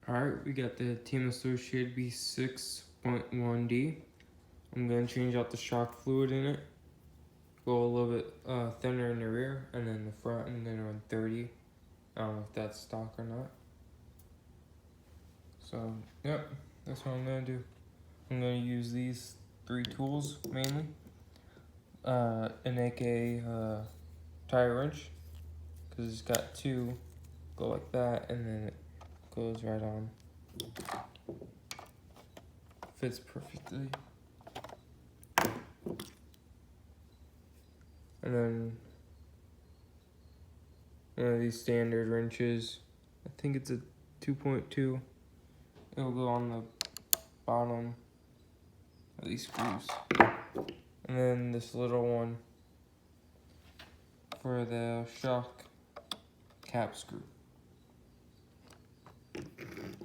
Alright, we got the Team Associated B6.1D. I'm going to change out the shock fluid in it. Go a little bit thinner in the rear, and then the front, and then run 30. I don't know if that's stock or not. So, yep, that's what I'm going to do. I'm going to use these 3 tools mainly. An AK tire wrench, because it's got 2 go like that, and then it goes right on. Fits perfectly. And then one of these standard wrenches. I think it's a 2.2. It'll go on the bottom of these screws. And then this little one for the shock cap screw.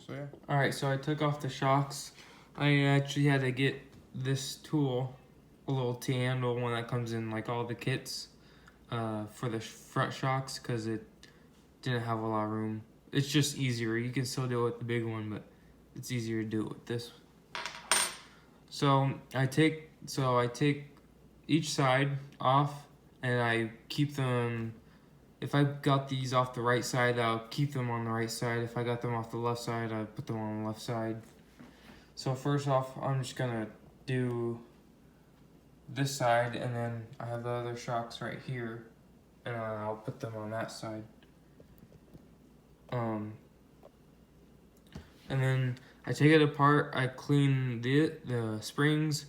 So yeah. Alright, so I took off the shocks. I actually had to get this tool, a little T-handle, one that comes in like all the kits for the front shocks, because it didn't have a lot of room. It's just easier. You can still do it with the big one, but it's easier to do it with this. So I take each side off, and I keep them. If I got these off the right side, I'll keep them on the right side. If I got them off the left side, I put them on the left side. So first off, I'm just gonna do this side, and then I have the other shocks right here, and I'll put them on that side. And then I take it apart. I clean the springs,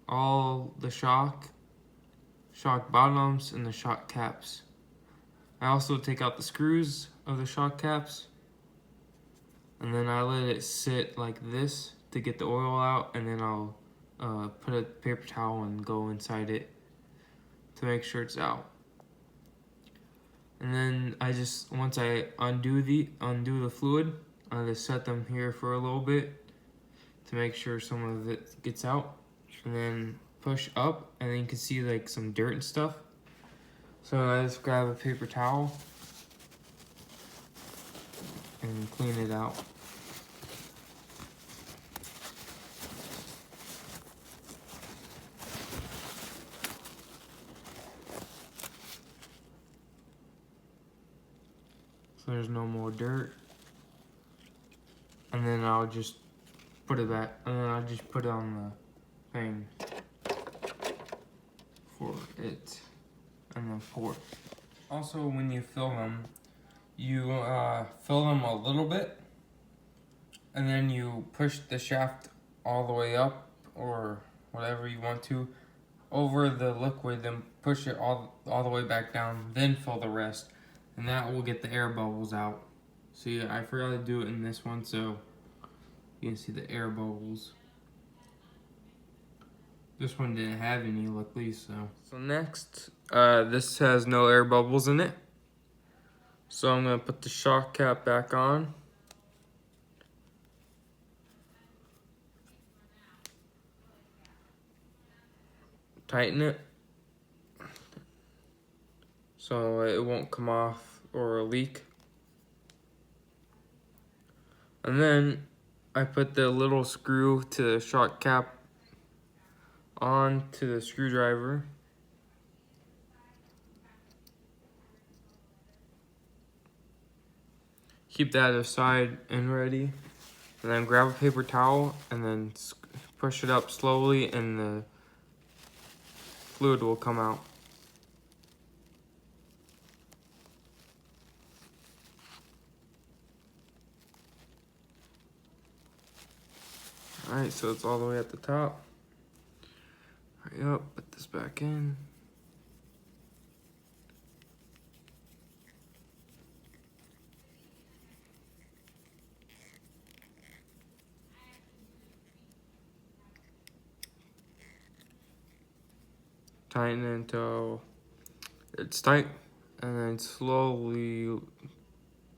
all the shock bottoms, and the shock caps. I also take out the screws of the shock caps, and then I let it sit like this to get the oil out, and then I'll put a paper towel and go inside it to make sure it's out. And then once I undo the fluid, I just set them here for a little bit to make sure some of it gets out, and then push up, and then you can see like some dirt and stuff. So I just grab a paper towel and clean it out. So there's no more dirt. And then I'll just put it back, and then I'll just put it on the thing for it, and then pour it. Also, when you fill them, you fill them a little bit, and then you push the shaft all the way up, or whatever you want to, over the liquid, then push it all the way back down, then fill the rest, and that will get the air bubbles out. So yeah, I forgot to do it in this one, so you can see the air bubbles. This one didn't have any, luckily, so. So next, this has no air bubbles in it. So I'm gonna put the shock cap back on. Tighten it so it won't come off or leak. And then I put the little screw to the shock cap on to the screwdriver. Keep that aside and ready. And then grab a paper towel and then push it up slowly, and the fluid will come out. Alright, so it's all the way at the top. Hurry up, put this back in. Tighten it until it's tight, and then slowly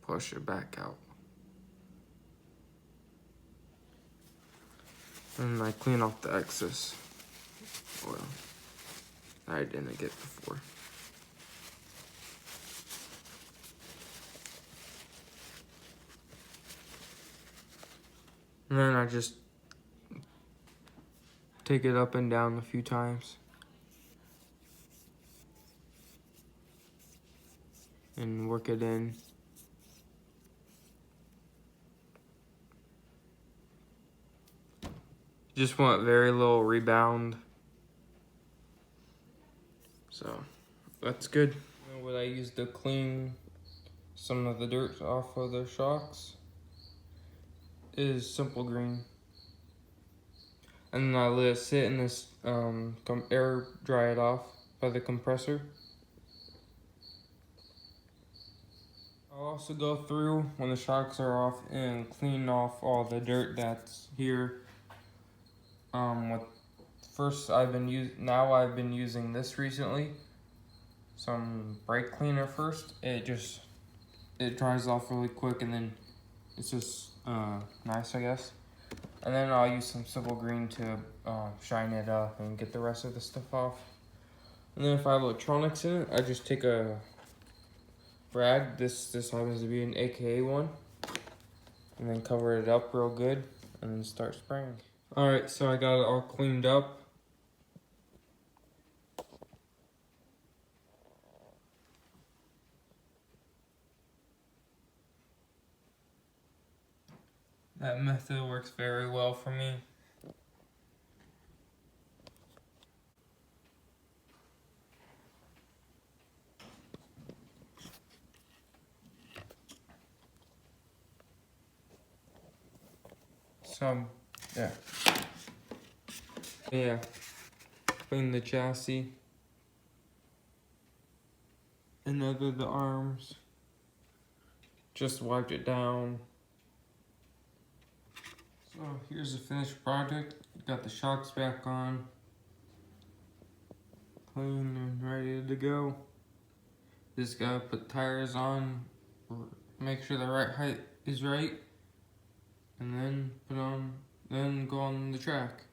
push it back out. And I clean off the excess oil that I didn't get before. And then I just take it up and down a few times. And work it in. Just want very little rebound. So that's good. What I use to clean some of the dirt off of the shocks is Simple Green. And then I let it sit in this air dry it off by the compressor. I'll also go through when the shocks are off and clean off all the dirt that's here. I've been using this recently. Some brake cleaner first. It dries off really quick, and then it's just nice, I guess. And then I'll use some Simple Green to shine it up and get the rest of the stuff off. And then if I have electronics in it, I just take a rag. This happens to be an AKA one, and then cover it up real good, and then start spraying. All right, so I got it all cleaned up. That method works very well for me. Yeah, clean the chassis. Another the arms. Just wiped it down. So here's the finished project. Got the shocks back on. Clean and ready to go. Just gotta put tires on, make sure the right height is right, and then then go on the track.